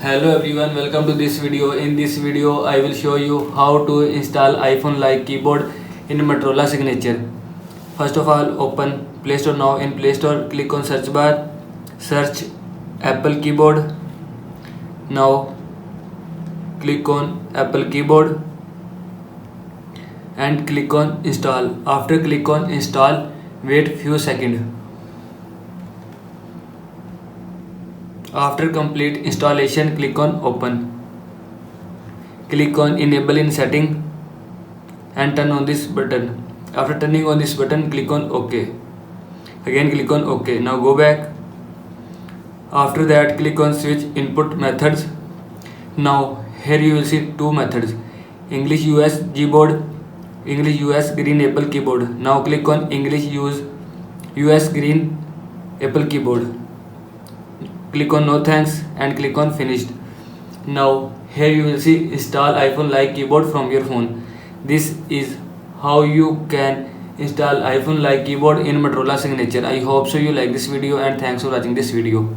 Hello everyone, welcome to this video. In this video I will show you how to install iPhone like keyboard in Motorola Signature. First of all, open Play Store. Now in Play Store, click on search bar, search Apple keyboard. Now click on Apple keyboard and click on install. After click on install, wait few seconds. After complete installation, click on open. Click on enable in setting and turn on this button. After turning on this button, click on OK. Again click on OK. Now go back. After that, click on switch input methods. Now here you will see two methods: English US keyboard, English US green Apple keyboard. Now click on English US green Apple keyboard. Click on no thanks and click on finished. Now here you will see install iPhone like keyboard from your phone. This is how you can install iPhone like keyboard in Motorola Signature. I hope so you like this video and thanks for watching this video.